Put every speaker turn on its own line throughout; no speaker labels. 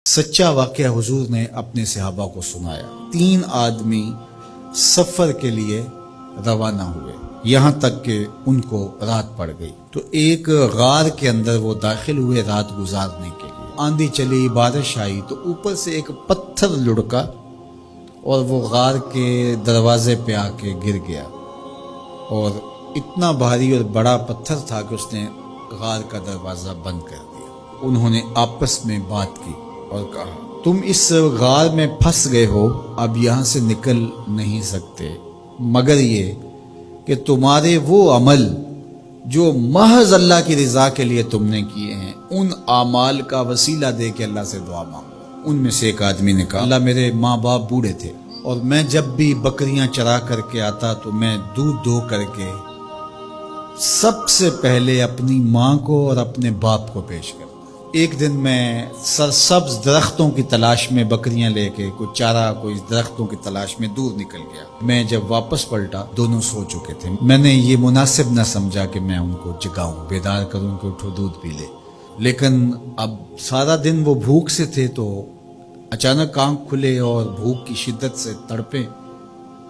سچا واقعہ حضور نے اپنے صحابہ کو سنایا۔ 3 آدمی سفر کے لیے روانہ ہوئے، یہاں تک کہ ان کو رات پڑ گئی تو ایک غار کے اندر وہ داخل ہوئے رات گزارنے کے لیے۔ آندھی چلی، بارش آئی تو اوپر سے ایک پتھر لڑکا اور وہ غار کے دروازے پہ آ کے گر گیا، اور اتنا بھاری اور بڑا پتھر تھا کہ اس نے غار کا دروازہ بند کر دیا۔ انہوں نے آپس میں بات کی اور کہا، تم اس غار میں پھنس گئے ہو، اب یہاں سے نکل نہیں سکتے مگر یہ کہ تمہارے وہ عمل جو محض اللہ کی رضا کے لیے تم نے کیے ہیں، ان اعمال کا وسیلہ دے کے اللہ سے دعا مانگو۔ ان میں سے ایک آدمی نے کہا، اللہ میرے ماں باپ بوڑھے تھے اور میں جب بھی بکریاں چرا کر کے آتا تو میں دودھ دو کر کے سب سے پہلے اپنی ماں کو اور اپنے باپ کو پیش کرتا۔ ایک دن میں سرسبز درختوں کی تلاش میں بکریاں لے کے کوئی چارہ، کوئی درختوں کی تلاش میں دور نکل گیا۔ میں جب واپس پلٹا دونوں سو چکے تھے۔ میں نے یہ مناسب نہ سمجھا کہ میں ان کو جگاؤں، بیدار کروں کہ اٹھو دودھ پی لے، لیکن اب سارا دن وہ بھوک سے تھے تو اچانک آنکھ کھلے اور بھوک کی شدت سے تڑپے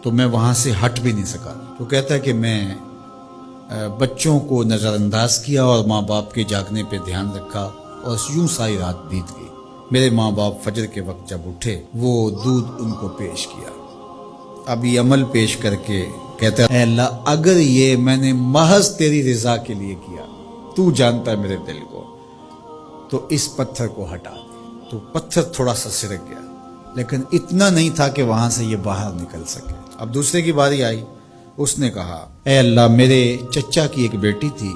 تو میں وہاں سے ہٹ بھی نہیں سکا۔ تو کہتا ہے کہ میں بچوں کو نظر انداز کیا اور ماں باپ کے جاگنے پہ دھیان رکھا، اور یوں ساری رات بیت گئی۔ میرے ماں باپ فجر کے وقت جب اٹھے وہ دودھ ان کو پیش کیا۔ اب یہ عمل پیش کر کے کہتا ہے، اے اللہ اگر یہ میں نے محض تیری رضا کے لیے کیا، تو جانتا ہے میرے دل کو، تو اس پتھر کو ہٹا دے۔ تو پتھر تھوڑا سا سرک گیا، لیکن اتنا نہیں تھا کہ وہاں سے یہ باہر نکل سکے۔ اب دوسرے کی باری آئی، اس نے کہا، اے اللہ میرے چچا کی ایک بیٹی تھی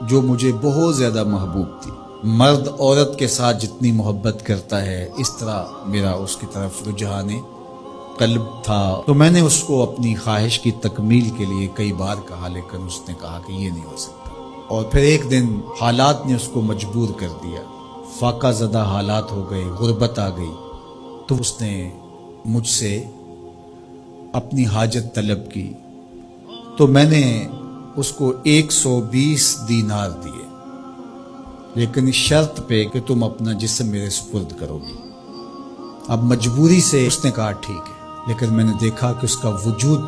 جو مجھے بہت زیادہ محبوب تھی، مرد عورت کے ساتھ جتنی محبت کرتا ہے اس طرح میرا اس کی طرف رجحان قلب تھا، تو میں نے اس کو اپنی خواہش کی تکمیل کے لیے کئی بار کہا، لیکن اس نے کہا کہ یہ نہیں ہو سکتا۔ اور پھر ایک دن حالات نے اس کو مجبور کر دیا، فاقہ زدہ حالات ہو گئے، غربت آ گئی، تو اس نے مجھ سے اپنی حاجت طلب کی، تو میں نے اس کو 120 دینار دیے، لیکن اس شرط پہ کہ تم اپنا جسم میرے سپرد کرو گی۔ اب مجبوری سے اس نے کہا ٹھیک ہے، لیکن میں نے دیکھا کہ اس کا وجود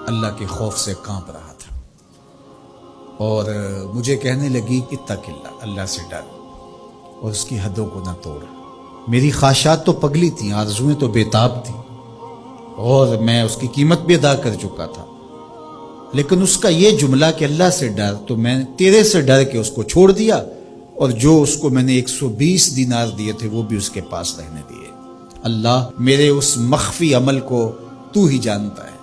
اللہ کے خوف سے کانپ رہا تھا، اور مجھے کہنے لگی کہ اتق اللہ، اللہ سے ڈر اور اس کی حدوں کو نہ توڑ۔ میری خواہشات تو پگلی تھیں، آرزویں تو بےتاب تھیں، اور میں اس کی قیمت بھی ادا کر چکا تھا، لیکن اس کا یہ جملہ کہ اللہ سے ڈر، تو میں نے تیرے سے ڈر کے اس کو چھوڑ دیا، اور جو اس کو میں نے 120 دینار دیے تھے وہ بھی اس کے پاس رہنے دیے۔ اللہ میرے اس مخفی عمل کو تو ہی جانتا ہے،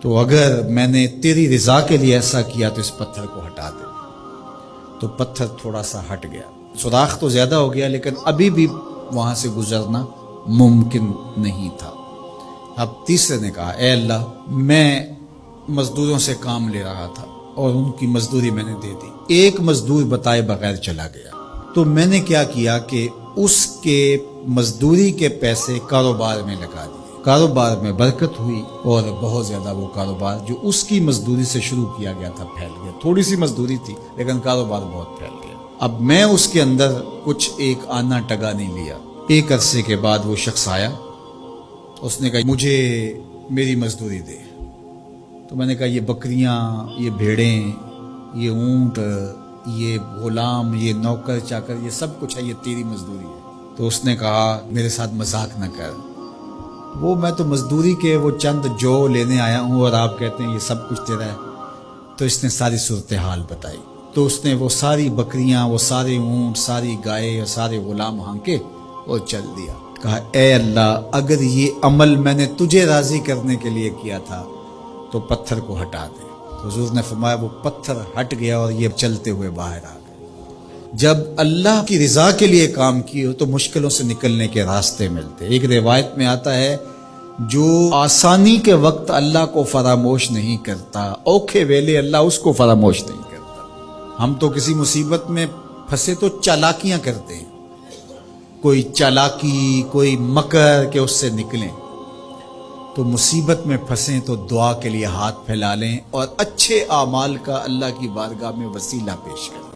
تو اگر میں نے تیری رضا کے لیے ایسا کیا تو اس پتھر کو ہٹا دے۔ تو پتھر تھوڑا سا ہٹ گیا، سوراخ تو زیادہ ہو گیا لیکن ابھی بھی وہاں سے گزرنا ممکن نہیں تھا۔ اب تیسرے نے کہا، اے اللہ میں مزدوروں سے کام لے رہا تھا اور ان کی مزدوری میں نے دے دی، ایک مزدور بتائے بغیر چلا گیا، تو میں نے کیا کیا کہ اس کے مزدوری کے پیسے کاروبار میں لگا دیے، کاروبار میں برکت ہوئی، اور بہت زیادہ وہ کاروبار جو اس کی مزدوری سے شروع کیا گیا تھا پھیل گیا۔ تھوڑی سی مزدوری تھی لیکن کاروبار بہت پھیل گیا۔ اب میں اس کے اندر کچھ ایک آنا ٹگا نہیں لیا۔ ایک عرصے کے بعد وہ شخص آیا، اس نے کہا مجھے میری مزدوری دے۔ تو میں نے کہا یہ بکریاں، یہ بھیڑیں، یہ اونٹ، یہ غلام، یہ نوکر چاکر، یہ سب کچھ ہے، یہ تیری مزدوری ہے۔ تو اس نے کہا میرے ساتھ مذاق نہ کر، وہ میں تو مزدوری کے وہ چند جو لینے آیا ہوں اور آپ کہتے ہیں یہ سب کچھ تیرا ہے۔ تو اس نے ساری صورتحال بتائی، تو اس نے وہ ساری بکریاں، وہ سارے اونٹ، ساری گائے اور سارے غلام ہانکے اور چل دیا۔ کہا اے اللہ اگر یہ عمل میں نے تجھے راضی کرنے کے لیے کیا تھا تو پتھر کو ہٹا دے۔ حضور نے فرمایا وہ پتھر ہٹ گیا اور یہ چلتے ہوئے باہر آ گئے۔ جب اللہ کی رضا کے لیے کام کیے تو مشکلوں سے نکلنے کے راستے ملتے۔ ایک روایت میں آتا ہے جو آسانی کے وقت اللہ کو فراموش نہیں کرتا، اوکھے ویلے اللہ اس کو فراموش نہیں کرتا۔ ہم تو کسی مصیبت میں پھنسے تو چالاکیاں کرتے ہیں، کوئی چالاکی، کوئی مکر کہ اس سے نکلیں۔ تو مصیبت میں پھنسیں تو دعا کے لیے ہاتھ پھیلا لیں اور اچھے اعمال کا اللہ کی بارگاہ میں وسیلہ پیش کریں۔